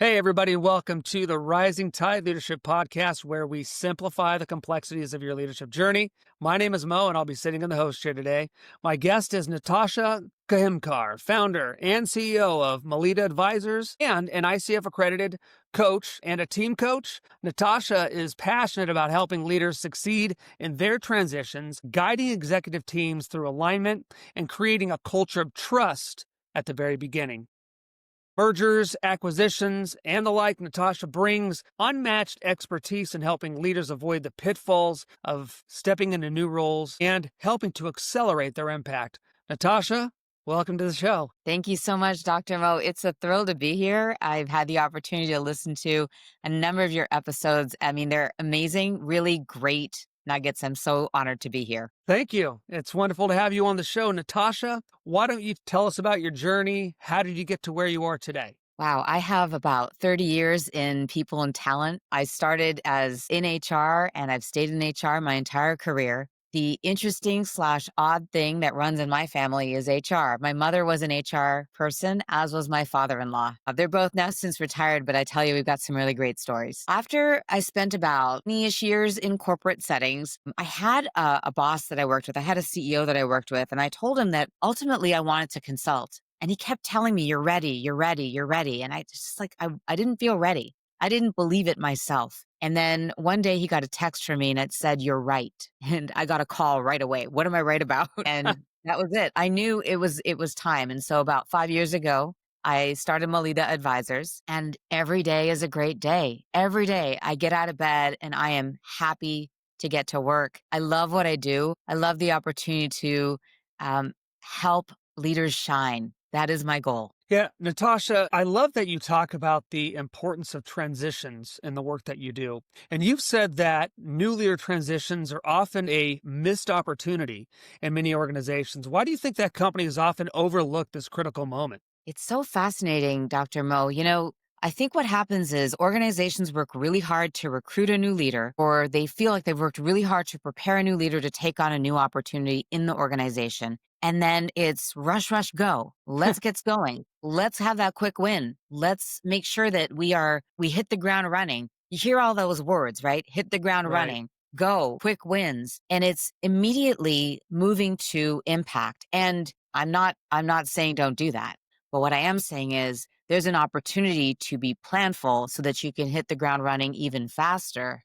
Hey, everybody, welcome to the Rising Tide Leadership Podcast, where we simplify the complexities of your leadership journey. My name is Mo, and I'll be sitting in the host chair today. My guest is Natasha Kehimkar, founder and CEO of Melita Advisors and an ICF accredited coach and a team coach. Natasha is passionate about helping leaders succeed in their transitions, guiding executive teams through alignment, and creating a culture of trust at the very beginning. Mergers, acquisitions, and the like, Natasha brings unmatched expertise in helping leaders avoid the pitfalls of stepping into new roles and helping to accelerate their impact. Natasha, welcome to the show. Thank you so much, Dr. Mo. It's a thrill to be here. I've had the opportunity to listen to a number of your episodes. I mean, they're amazing, really great nuggets. I'm so honored to be here. Thank you. It's wonderful to have you on the show. Natasha, why don't you tell us about your journey? How did you get to where you are today? Wow, I have about 30 years in people and talent. I started as in HR and I've stayed in HR my entire career. The interesting slash odd thing that runs in my family is HR. My mother was an HR person, as was my father-in-law. They're both now since retired, but I tell you, we've got some really great stories. After I spent about 20-ish years in corporate settings, I had a boss that I worked with. I had a CEO that I worked with, and I told him that ultimately I wanted to consult. And he kept telling me, you're ready, you're ready, you're ready. And I didn't feel ready. I didn't believe it myself. And then one day he got a text from me and it said, you're right. And I got a call right away. What am I right about? And that was it. I knew it was time. And so about 5 years ago, I started Melita Advisors, and every day is a great day. Every day I get out of bed and I am happy to get to work. I love what I do. I love the opportunity to help leaders shine. That is my goal. Yeah, Natasha, I love that you talk about the importance of transitions in the work that you do. And you've said that new leader transitions are often a missed opportunity in many organizations. Why do you think that companies often overlook this critical moment? It's so fascinating, Dr. Mo. I think what happens is organizations work really hard to recruit a new leader, or they feel like they've worked really hard to prepare a new leader to take on a new opportunity in the organization. And then it's rush, rush, go. Let's get going. Let's have that quick win. Let's make sure that we hit the ground running. You hear all those words, right? Hit the ground Right. running, go, quick wins. And it's immediately moving to impact. And I'm not saying don't do that. But what I am saying is there's an opportunity to be planful so that you can hit the ground running even faster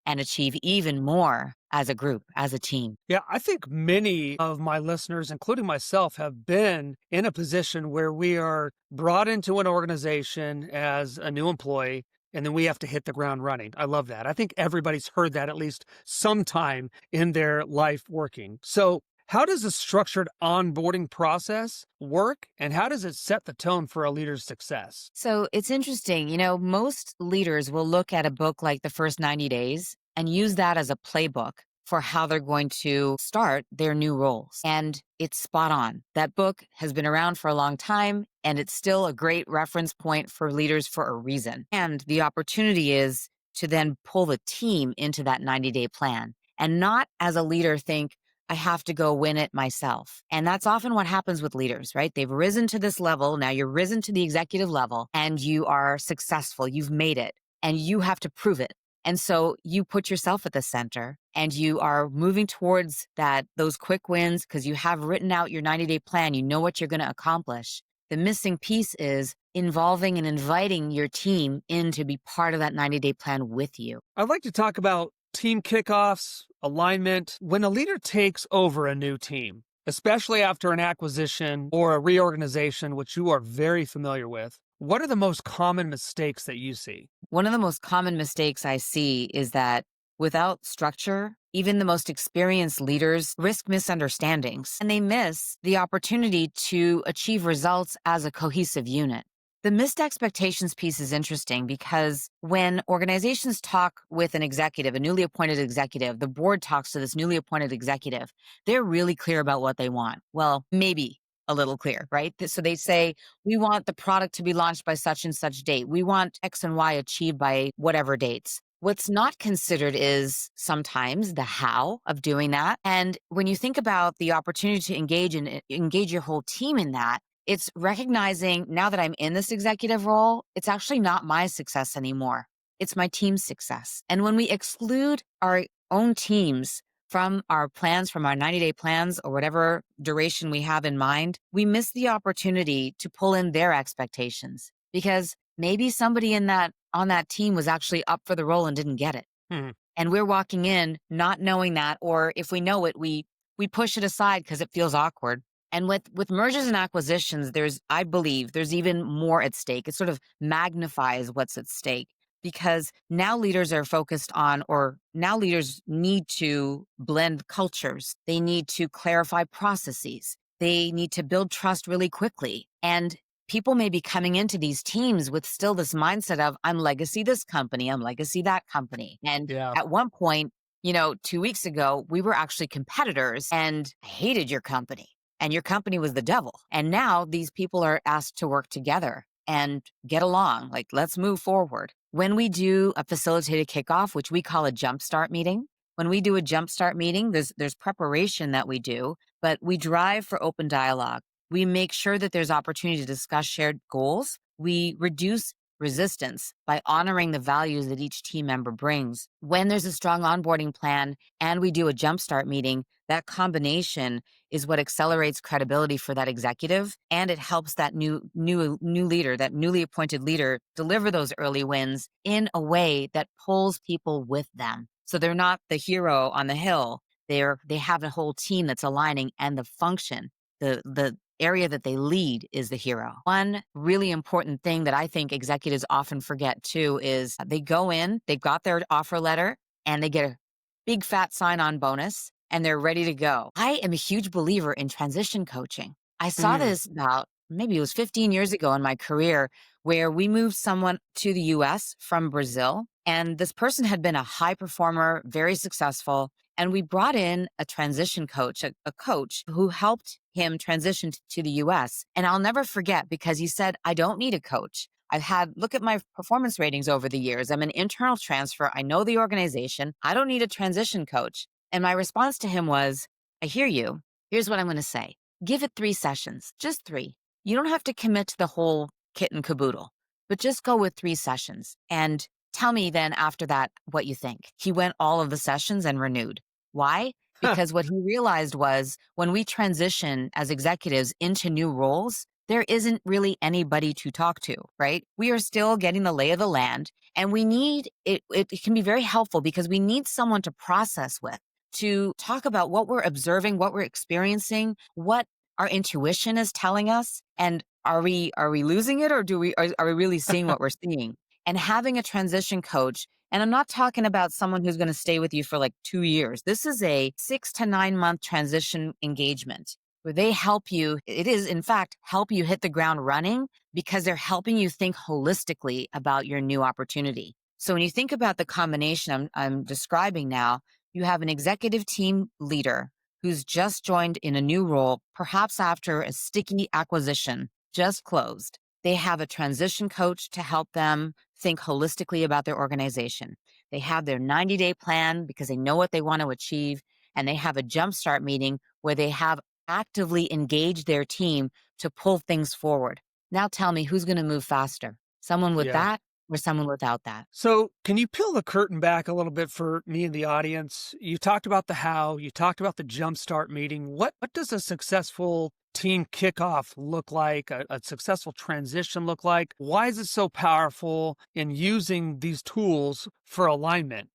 and achieve even more as a group, as a team. Yeah, I think many of my listeners, including myself, have been in a position where we are brought into an organization as a new employee, and then we have to hit the ground running. I love that. I think everybody's heard that at least sometime in their life working. So, how does a structured onboarding process work, and how does it set the tone for a leader's success? So it's interesting. Most leaders will look at a book like The First 90 Days and use that as a playbook for how they're going to start their new roles. And it's spot on. That book has been around for a long time, and it's still a great reference point for leaders for a reason. And the opportunity is to then pull the team into that 90-day plan and not as a leader think, I have to go win it myself. And that's often what happens with leaders, right? They've risen to this level. Now you're risen to the executive level and you are successful. You've made it and you have to prove it. And so you put yourself at the center and you are moving towards those quick wins because you have written out your 90-day plan. You know what you're going to accomplish. The missing piece is involving and inviting your team in to be part of that 90-day plan with you. I'd like to talk about team kickoffs, alignment. When a leader takes over a new team, especially after an acquisition or a reorganization, which you are very familiar with, what are the most common mistakes that you see? One of the most common mistakes I see is that without structure, even the most experienced leaders risk misunderstandings and they miss the opportunity to achieve results as a cohesive unit. The missed expectations piece is interesting because when organizations talk with an executive, a newly appointed executive, the board talks to this newly appointed executive, they're really clear about what they want. Well, maybe a little clear, right? So they say, we want the product to be launched by such and such date. We want X and Y achieved by whatever dates. What's not considered is sometimes the how of doing that. And when you think about the opportunity to engage your whole team in that, It's recognizing now that I'm in this executive role, it's actually not my success anymore. It's my team's success. And when we exclude our own teams from our plans, from our 90-day plans or whatever duration we have in mind, we miss the opportunity to pull in their expectations because maybe somebody in that on that team was actually up for the role and didn't get it. Hmm. And we're walking in not knowing that, or if we know it, we push it aside because it feels awkward. And with mergers and acquisitions, I believe there's even more at stake. It sort of magnifies what's at stake because now leaders are focused on, or now leaders need to blend cultures. They need to clarify processes. They need to build trust really quickly. And people may be coming into these teams with still this mindset of, I'm legacy this company, I'm legacy that company. And Yeah. at one point, 2 weeks ago, we were actually competitors and I hated your company and your company was the devil. And now these people are asked to work together and get along. Like, let's move forward. When we do a facilitated kickoff, which we call a jumpstart meeting, when we do a jumpstart meeting, there's preparation that we do, but we drive for open dialogue. We make sure that there's opportunity to discuss shared goals. We reduce resistance by honoring the values that each team member brings. When there's a strong onboarding plan and we do a jumpstart meeting, that combination is what accelerates credibility for that executive, and it helps that new leader, that newly appointed leader, deliver those early wins in a way that pulls people with them. So they're not the hero on the hill. They have a whole team that's aligning, and the function, the area that they lead is the hero. One really important thing that I think executives often forget too is they go in, they've got their offer letter, and they get a big fat sign-on bonus, and they're ready to go. I am a huge believer in transition coaching. I saw Mm. this about maybe it was 15 years ago in my career where we moved someone to the US from Brazil. And this person had been a high performer, very successful. And we brought in a transition coach, a coach who helped him transition to the US. And I'll never forget because he said, I don't need a coach. Look at my performance ratings over the years. I'm an internal transfer. I know the organization. I don't need a transition coach. And my response to him was, I hear you. Here's what I'm going to say. Give it 3 sessions, just 3. You don't have to commit to the whole kit and caboodle, but just go with 3 sessions and tell me then after that what you think. He went all of the sessions and renewed. Why? Because what he realized was when we transition as executives into new roles, there isn't really anybody to talk to, right? We are still getting the lay of the land, and we need it. It can be very helpful because we need someone to process with, to talk about what we're observing, what we're experiencing, what our intuition is telling us, and are we losing it, or are we really seeing what we're seeing? And having a transition coach, and I'm not talking about someone who's going to stay with you for like 2 years. This is a 6 to 9 month transition engagement where they help you. It is, in fact, help you hit the ground running because they're helping you think holistically about your new opportunity. So when you think about the combination I'm describing now, you have an executive team leader who's just joined in a new role, perhaps after a sticky acquisition just closed. They have a transition coach to help them think holistically about their organization. They have their 90-day plan because they know what they want to achieve. And they have a jumpstart meeting where they have actively engaged their team to pull things forward. Now tell me, who's going to move faster? Someone with Yeah. that or someone without that? So, can you peel the curtain back a little bit for me and the audience? You talked about the how, you talked about the jumpstart meeting. What does a successful team kickoff look like? A successful transition look like? Why is it so powerful in using these tools for alignment?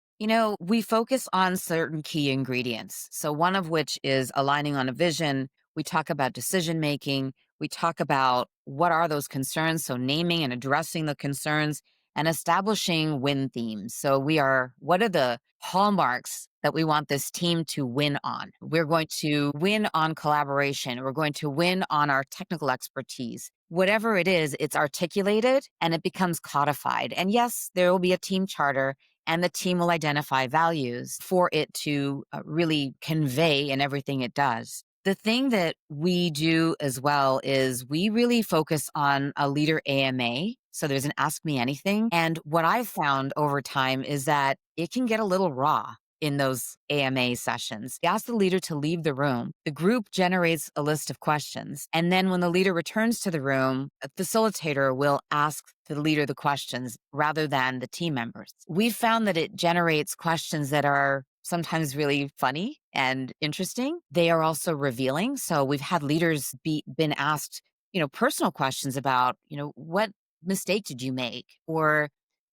We focus on certain key ingredients. So, one of which is aligning on a vision. We talk about decision making. We talk about what are those concerns. So, naming and addressing the concerns and establishing win themes. So, what are the hallmarks that we want this team to win on? We're going to win on collaboration. We're going to win on our technical expertise. Whatever it is, it's articulated and it becomes codified. And yes, there will be a team charter and the team will identify values for it to really convey in everything it does. The thing that we do as well is we really focus on a leader AMA. So there's an Ask Me Anything. And what I've found over time is that it can get a little raw. in those AMA sessions. We ask the leader to leave the room. The group generates a list of questions. And then when the leader returns to the room, a facilitator will ask the leader the questions rather than the team members. We've found that it generates questions that are sometimes really funny and interesting. They are also revealing. So we've had leaders been asked, personal questions about, what mistake did you make? Or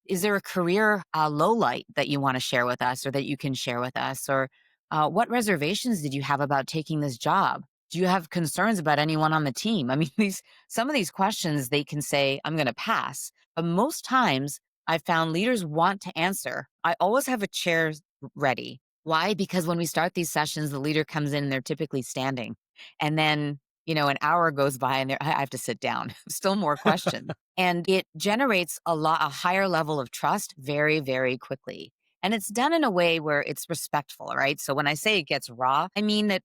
is there a career low light that you want to share with us or that you can share with us? Or what reservations did you have about taking this job? Do you have concerns about anyone on the team? I mean, some of these questions they can say, I'm going to pass. But most times I found leaders want to answer. I always have a chair ready. Why? Because when we start these sessions, the leader comes in and they're typically standing. And then, an hour goes by and I have to sit down. Still more questions. And it generates a higher level of trust very, very quickly. And it's done in a way where it's respectful, right? So when I say it gets raw, I mean that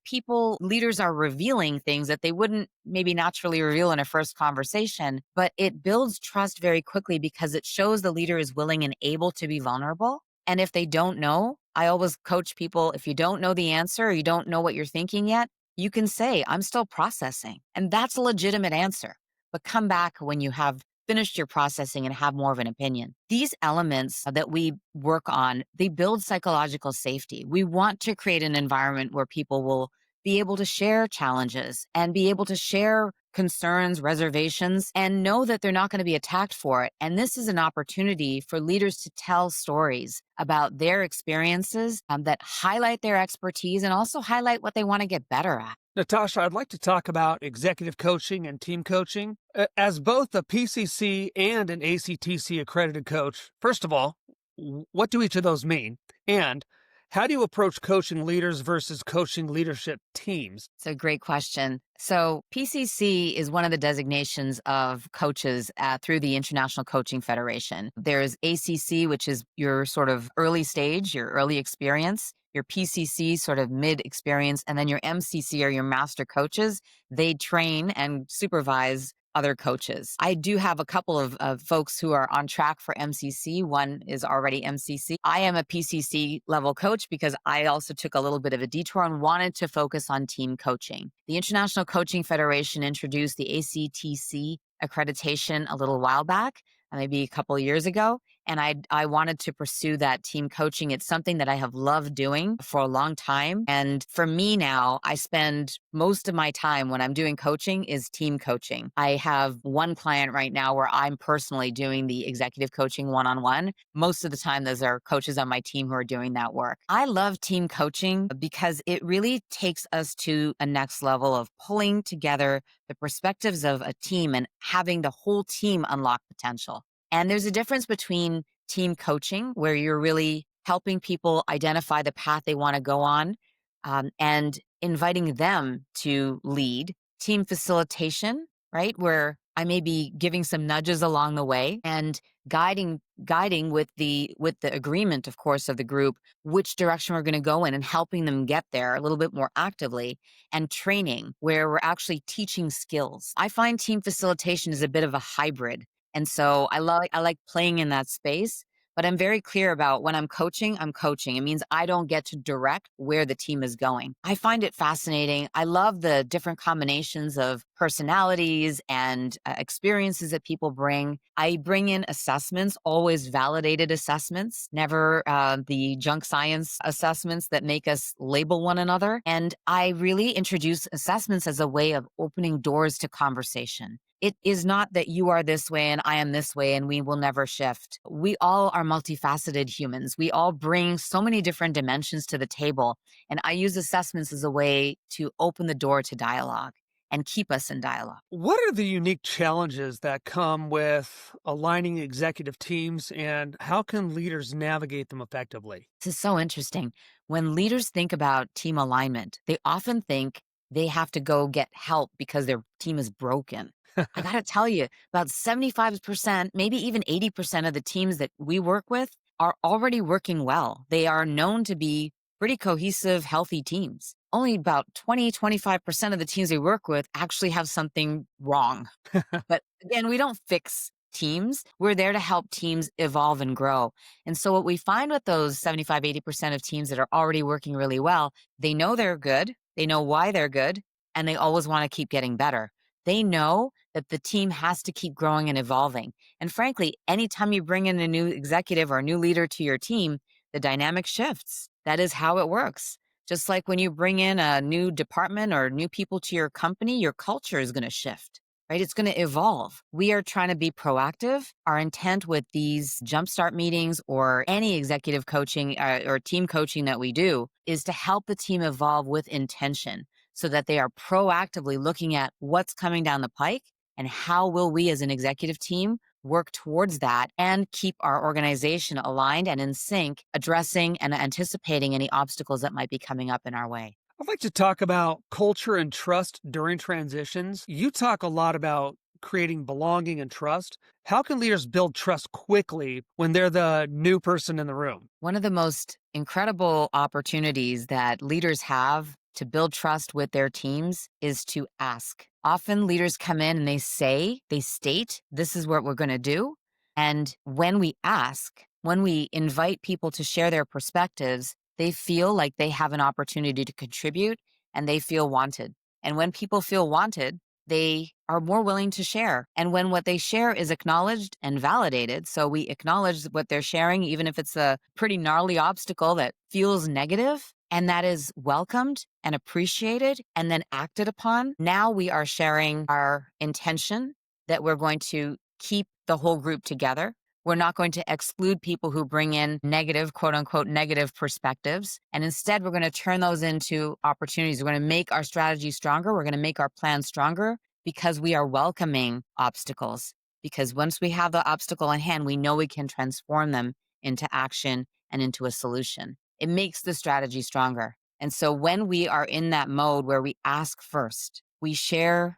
leaders are revealing things that they wouldn't maybe naturally reveal in a first conversation, but it builds trust very quickly because it shows the leader is willing and able to be vulnerable. And if they don't know, I always coach people, if you don't know the answer or you don't know what you're thinking yet, you can say, I'm still processing. And that's a legitimate answer. But come back when you have finished your processing and have more of an opinion. These elements that we work on, they build psychological safety. We want to create an environment where people will be able to share challenges and be able to share concerns, reservations, and know that they're not going to be attacked for it. And this is an opportunity for leaders to tell stories about their experiences that highlight their expertise and also highlight what they want to get better at. Natasha, I'd like to talk about executive coaching and team coaching. As both a PCC and an ACTC accredited coach, first of all, what do each of those mean? And how do you approach coaching leaders versus coaching leadership teams? It's a great question. So, PCC is one of the designations of coaches through the International Coaching Federation. There's ACC, which is your sort of early stage, your early experience, your PCC, sort of mid experience, and then your MCC are your master coaches. They train and supervise other coaches. I do have a couple of folks who are on track for MCC. One is already MCC. I am a PCC level coach because I also took a little bit of a detour and wanted to focus on team coaching. The International Coaching Federation introduced the ACTC accreditation a little while back, maybe a couple of years ago. And I wanted to pursue that team coaching. It's something that I have loved doing for a long time. And for me now, I spend most of my time when I'm doing coaching is team coaching. I have one client right now where I'm personally doing the executive coaching one-on-one. Most of the time, those are coaches on my team who are doing that work. I love team coaching because it really takes us to a next level of pulling together the perspectives of a team and having the whole team unlock potential. And there's a difference between team coaching, where you're really helping people identify the path they want to go on, and inviting them to lead. Team facilitation, right, where I may be giving some nudges along the way and guiding with the agreement, of course, of the group, which direction we're going to go in and helping them get there a little bit more actively, and training, where we're actually teaching skills. I find team facilitation is a bit of a hybrid. And so I like playing in that space, but I'm very clear about when I'm coaching, I'm coaching. It means I don't get to direct where the team is going. I find it fascinating. I love the different combinations of personalities and experiences that people bring. I bring in assessments, always validated assessments, never the junk science assessments that make us label one another. And I really introduce assessments as a way of opening doors to conversation. It is not that you are this way and I am this way and we will never shift. We all are multifaceted humans. We all bring so many different dimensions to the table. And I use assessments as a way to open the door to dialogue and keep us in dialogue. What are the unique challenges that come with aligning executive teams, and how can leaders navigate them effectively? This is so interesting. When leaders think about team alignment, they often think they have to go get help because their team is broken. I got to tell you, about 75%, maybe even 80% of the teams that we work with are already working well. They are known to be pretty cohesive, healthy teams. Only about 20, 25% of the teams we work with actually have something wrong. But again, we don't fix teams. We're there to help teams evolve and grow. And so what we find with those 75, 80% of teams that are already working really well, they know they're good, they know why they're good, and they always want to keep getting better. They know that the team has to keep growing and evolving. And frankly, anytime you bring in a new executive or a new leader to your team, the dynamic shifts. That is how it works. Just like when you bring in a new department or new people to your company, your culture is going to shift, right? It's going to evolve. We are trying to be proactive. Our intent with these jumpstart meetings or any executive coaching or team coaching that we do is to help the team evolve with intention so that they are proactively looking at what's coming down the pike and how will we as an executive team work towards that and keep our organization aligned and in sync, addressing and anticipating any obstacles that might be coming up in our way. I'd like to talk about culture and trust during transitions. You talk a lot about creating belonging and trust. How can leaders build trust quickly when they're the new person in the room? One of the most incredible opportunities that leaders have to build trust with their teams is to ask. Often leaders come in and they state, this is what we're going to do. And when we ask, when we invite people to share their perspectives, they feel like they have an opportunity to contribute and they feel wanted. And when people feel wanted, they are more willing to share. And when what they share is acknowledged and validated, so we acknowledge what they're sharing, even if it's a pretty gnarly obstacle that feels negative, and that is welcomed and appreciated and then acted upon, now we are sharing our intention that we're going to keep the whole group together. We're not going to exclude people who bring in negative, quote unquote, negative perspectives. And instead, we're going to turn those into opportunities. We're going to make our strategy stronger. We're going to make our plan stronger because we are welcoming obstacles. Because once we have the obstacle in hand, we know we can transform them into action and into a solution. It makes the strategy stronger. And so when we are in that mode where we ask first, we share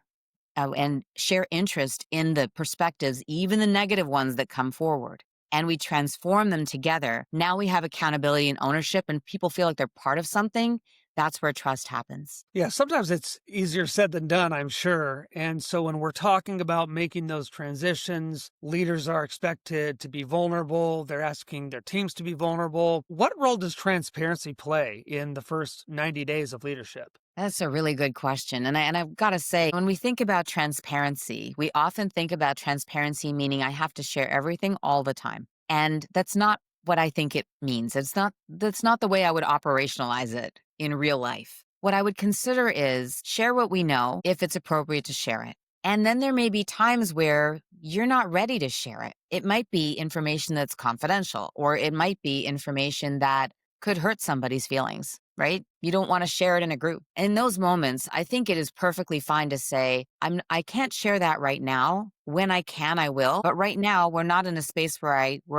and share interest in the perspectives, even the negative ones that come forward, and we transform them together. Now we have accountability and ownership, and people feel like they're part of something. That's where trust happens. Yeah, sometimes it's easier said than done, I'm sure. And so when we're talking about making those transitions, leaders are expected to be vulnerable. They're asking their teams to be vulnerable. What role does transparency play in the first 90 days of leadership? That's a really good question. And I've got to say, when we think about transparency, we often think about transparency meaning I have to share everything all the time. And that's not what I think it means. That's not the way I would operationalize it in real life. What I would consider is share what we know if it's appropriate to share it. And then there may be times where you're not ready to share it. It might be information that's confidential, or it might be information that could hurt somebody's feelings, right? You don't want to share it in a group. In those moments, I think it is perfectly fine to say, I can't share that right now. When I can, I will. But right now, we're not in a space where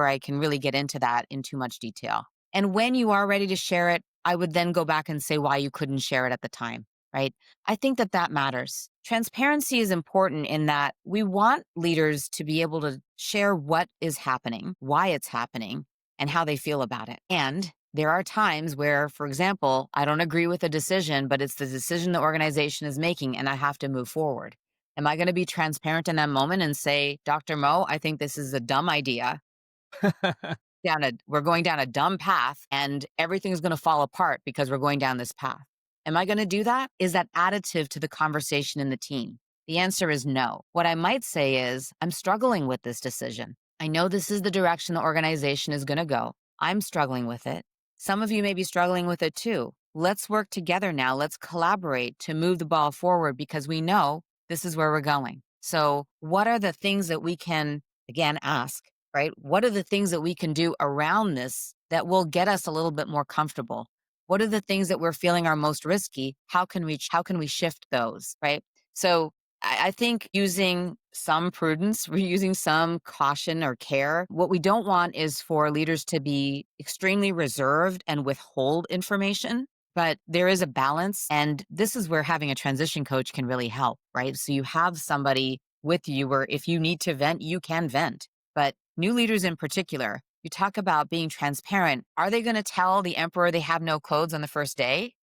I can really get into that in too much detail. And when you are ready to share it, I would then go back and say why you couldn't share it at the time, right? I think that matters. Transparency is important in that we want leaders to be able to share what is happening, why it's happening, and how they feel about it. And there are times where, for example, I don't agree with a decision, but it's the decision the organization is making and I have to move forward. Am I going to be transparent in that moment and say, Dr. Mo, I think this is a dumb idea. We're going down a dumb path and everything's going to fall apart because we're going down this path. Am I going to do that? Is that additive to the conversation in the team? The answer is no. What I might say is, I'm struggling with this decision. I know this is the direction the organization is going to go. I'm struggling with it. Some of you may be struggling with it too. Let's work together now. Let's collaborate to move the ball forward because we know this is where we're going. So what are the things that we can, again, ask, right? What are the things that we can do around this that will get us a little bit more comfortable? What are the things that we're feeling are most risky? How can we shift those, right? So I think using some prudence, we're using some caution or care. What we don't want is for leaders to be extremely reserved and withhold information, but there is a balance. And this is where having a transition coach can really help, right? So you have somebody with you where if you need to vent, you can vent. But new leaders in particular, you talk about being transparent. Are they going to tell the emperor they have no clothes on the first day?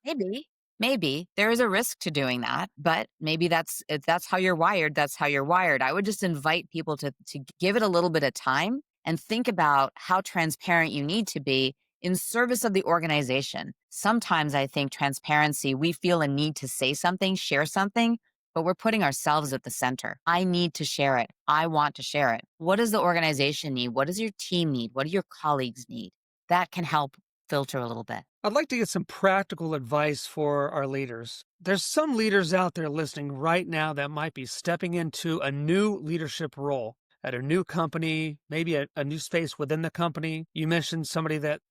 Maybe. Maybe there is a risk to doing that, but maybe that's if that's how you're wired. That's how you're wired. I would just invite people to give it a little bit of time and think about how transparent you need to be in service of the organization. Sometimes I think transparency, we feel a need to say something, share something, but we're putting ourselves at the center. I need to share it. I want to share it. What does the organization need? What does your team need? What do your colleagues need? That can help filter a little bit. I'd like to get some practical advice for our leaders. There's some leaders out there listening right now that might be stepping into a new leadership role at a new company, maybe a new space within the company. You mentioned somebody that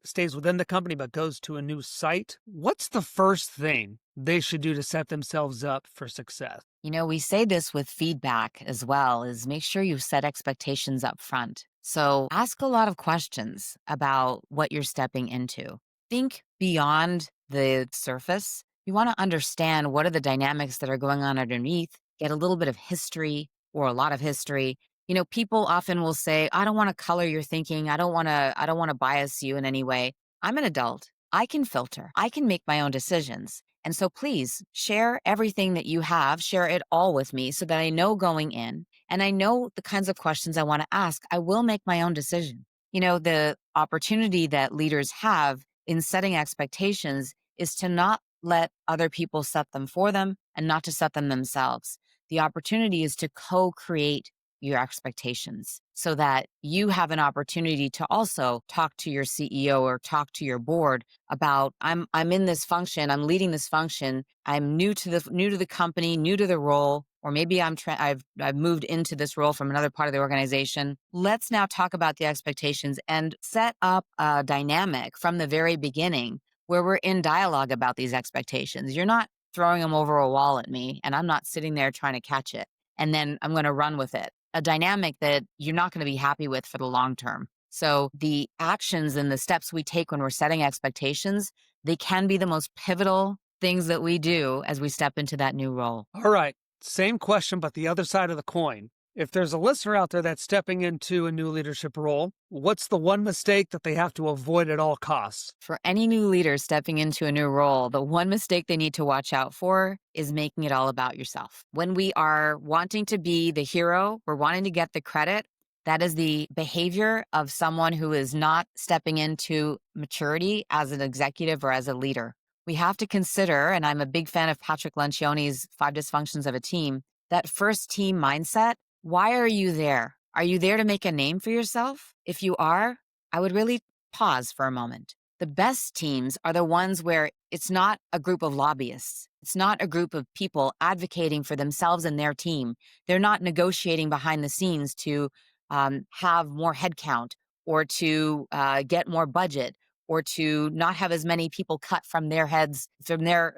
stays within the company, but goes to a new site. What's the first thing they should do to set themselves up for success? We say this with feedback as well, is make sure you set expectations up front. So ask a lot of questions about what you're stepping into. Think beyond the surface. You want to understand what are the dynamics that are going on underneath, get a little bit of history or a lot of history. People often will say, I don't want to color your thinking. I don't want to bias you in any way. I'm an adult. I can filter. I can make my own decisions. And so please share everything that you have, share it all with me so that I know going in and I know the kinds of questions I want to ask. I will make my own decision. The opportunity that leaders have in setting expectations is to not let other people set them for them and not to set them themselves. The opportunity is to co-create your expectations so that you have an opportunity to also talk to your CEO or talk to your board about I'm in this function, I'm leading this function, I'm new to the company, new to the role, or maybe I've moved into this role from another part of the organization. Let's now talk about the expectations and set up a dynamic from the very beginning where we're in dialogue about these expectations. You're not throwing them over a wall at me and I'm not sitting there trying to catch it and then I'm going to run with it. A dynamic that you're not going to be happy with for the long term. So the actions and the steps we take when we're setting expectations, they can be the most pivotal things that we do as we step into that new role. All right, same question, but the other side of the coin. If there's a listener out there that's stepping into a new leadership role, what's the one mistake that they have to avoid at all costs? For any new leader stepping into a new role, the one mistake they need to watch out for is making it all about yourself. When we are wanting to be the hero, we're wanting to get the credit, that is the behavior of someone who is not stepping into maturity as an executive or as a leader. We have to consider, and I'm a big fan of Patrick Lencioni's 5 Dysfunctions of a Team, that first team mindset. Why are you there? Are you there to make a name for yourself? If you are, I would really pause for a moment. The best teams are the ones where it's not a group of lobbyists. It's not a group of people advocating for themselves and their team. They're not negotiating behind the scenes to have more headcount or to get more budget or to not have as many people cut from their heads, from their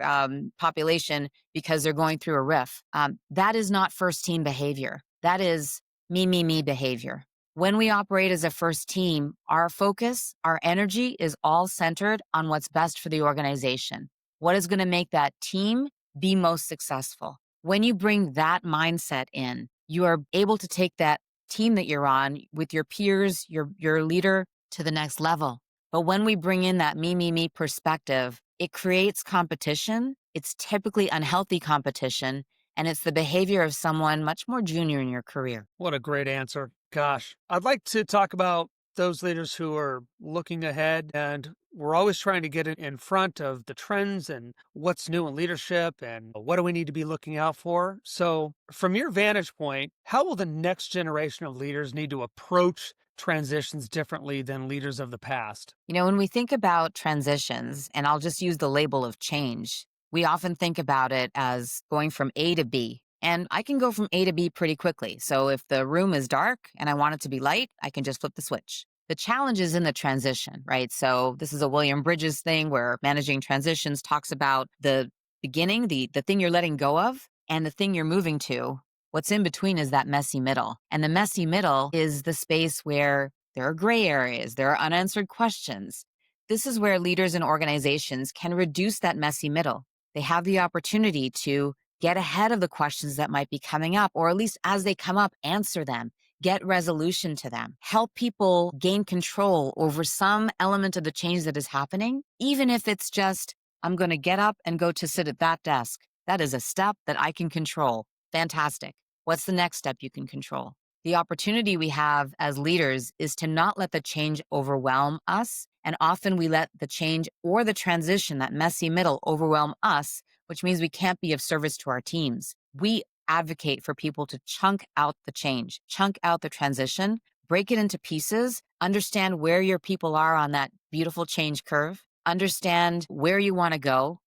population because they're going through a riff. That is not first team behavior. That is me behavior. When we operate as a first team, our focus, our energy is all centered on what's best for the organization. What is going to make that team be most successful? When you bring that mindset in, you are able to take that team that you're on with your peers, your leader to the next level. But when we bring in that me perspective, it creates competition. It's typically unhealthy competition. And it's the behavior of someone much more junior in your career. What a great answer. Gosh, I'd like to talk about those leaders who are looking ahead and we're always trying to get in front of the trends and what's new in leadership and what do we need to be looking out for. So from your vantage point, how will the next generation of leaders need to approach transitions differently than leaders of the past? When we think about transitions, and I'll just use the label of change, we often think about it as going from A to B. And I can go from A to B pretty quickly. So if the room is dark and I want it to be light, I can just flip the switch. The challenge is in the transition, right? So this is a William Bridges thing where managing transitions talks about the beginning, the thing you're letting go of, and the thing you're moving to. What's in between is that messy middle. And the messy middle is the space where there are gray areas, there are unanswered questions. This is where leaders and organizations can reduce that messy middle. They have the opportunity to get ahead of the questions that might be coming up, or at least as they come up, answer them, get resolution to them, help people gain control over some element of the change that is happening, even if it's just I'm going to get up and go to sit at that desk. That is a step that I can control. Fantastic. What's the next step you can control? The opportunity we have as leaders is to not let the change overwhelm us. And often we let the change or the transition, that messy middle, overwhelm us, which means we can't be of service to our teams. We advocate for people to chunk out the change, chunk out the transition, break it into pieces, understand where your people are on that beautiful change curve, understand where you want to go,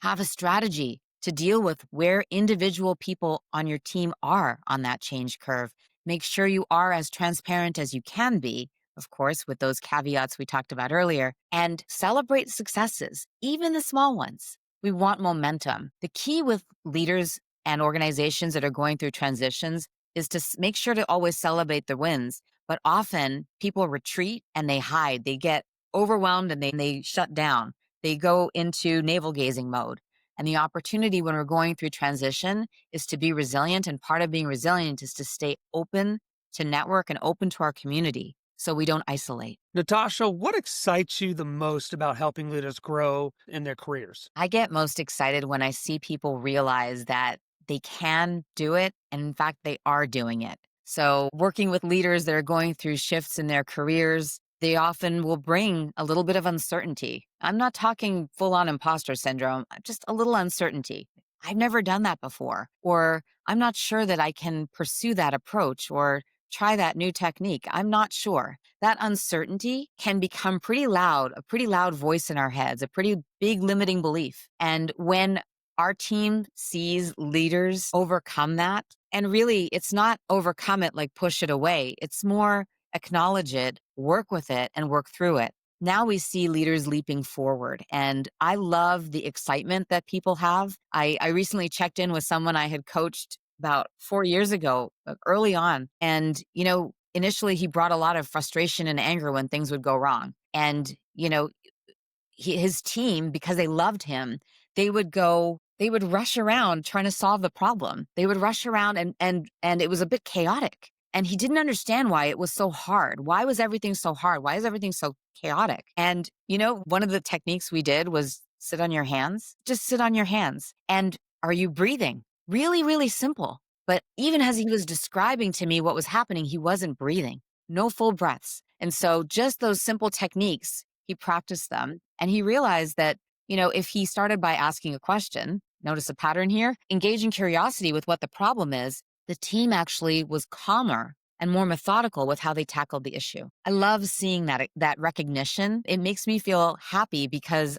have a strategy to deal with where individual people on your team are on that change curve. Make sure you are as transparent as you can be, of course, with those caveats we talked about earlier, and celebrate successes, even the small ones. We want momentum. The key with leaders and organizations that are going through transitions is to make sure to always celebrate the wins. But often people retreat and they hide. They get overwhelmed and they shut down. They go into navel gazing mode. And the opportunity when we're going through transition is to be resilient. And part of being resilient is to stay open to network and open to our community so we don't isolate. Natasha, what excites you the most about helping leaders grow in their careers? I get most excited when I see people realize that they can do it. And in fact, they are doing it. So working with leaders that are going through shifts in their careers, they often will bring a little bit of uncertainty. I'm not talking full on imposter syndrome, just a little uncertainty. I've never done that before, or I'm not sure that I can pursue that approach or try that new technique. I'm not sure. That uncertainty can become pretty loud, a pretty loud voice in our heads, a pretty big limiting belief. And when our team sees leaders overcome that, and really it's not overcome it like push it away, it's more acknowledge it, work with it, and work through it. Now we see leaders leaping forward. And I love the excitement that people have. I recently checked in with someone I had coached about 4 years ago, early on. And, initially he brought a lot of frustration and anger when things would go wrong. And, his team, because they loved him, they would rush around trying to solve the problem. They would rush around and it was a bit chaotic. And he didn't understand why it was so hard. Why was everything so hard? Why is everything so chaotic? And, one of the techniques we did was sit on your hands. Just sit on your hands. And are you breathing? Really, really simple. But even as he was describing to me what was happening, he wasn't breathing. No full breaths. And so just those simple techniques, he practiced them. And he realized that, if he started by asking a question, notice a pattern here, engaging curiosity with what the problem is, the team actually was calmer and more methodical with how they tackled the issue. I love seeing that recognition. It makes me feel happy because,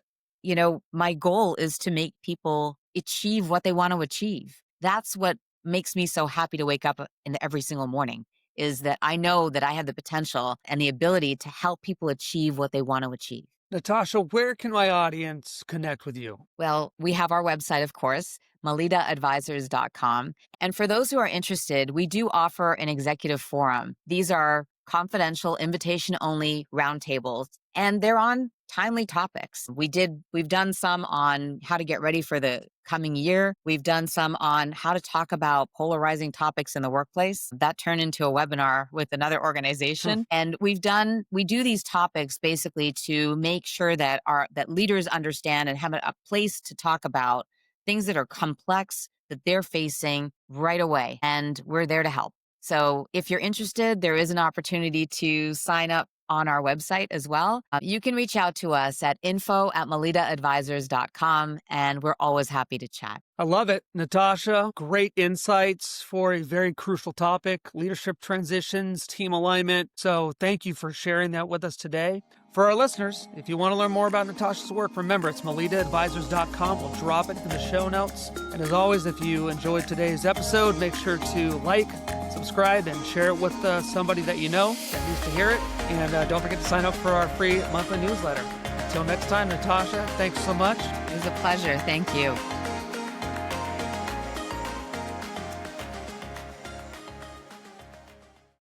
my goal is to make people achieve what they want to achieve. That's what makes me so happy to wake up every single morning, is that I know that I have the potential and the ability to help people achieve what they want to achieve. Natasha, where can my audience connect with you? Well, we have our website, of course, melitaadvisors.com. And for those who are interested, we do offer an executive forum. These are confidential, invitation-only roundtables, and they're on timely topics. We've done some on how to get ready for the coming year. We've done some on how to talk about polarizing topics in the workplace. That turned into a webinar with another organization. And we do these topics basically to make sure that leaders understand and have a place to talk about things that are complex that they're facing right away. And we're there to help. So if you're interested, there is an opportunity to sign up on our website as well. You can reach out to us at info@melitaadvisors.com, and we're always happy to chat. I love it. Natasha, great insights for a very crucial topic, leadership transitions, team alignment. So thank you for sharing that with us today. For our listeners, if you want to learn more about Natasha's work, remember it's melitaadvisors.com. We'll drop it in the show notes. And as always, if you enjoyed today's episode, make sure to like, subscribe, and share it with somebody that you know that needs to hear it. And don't forget to sign up for our free monthly newsletter. Until next time, Natasha, thanks so much. It was a pleasure. Thank you.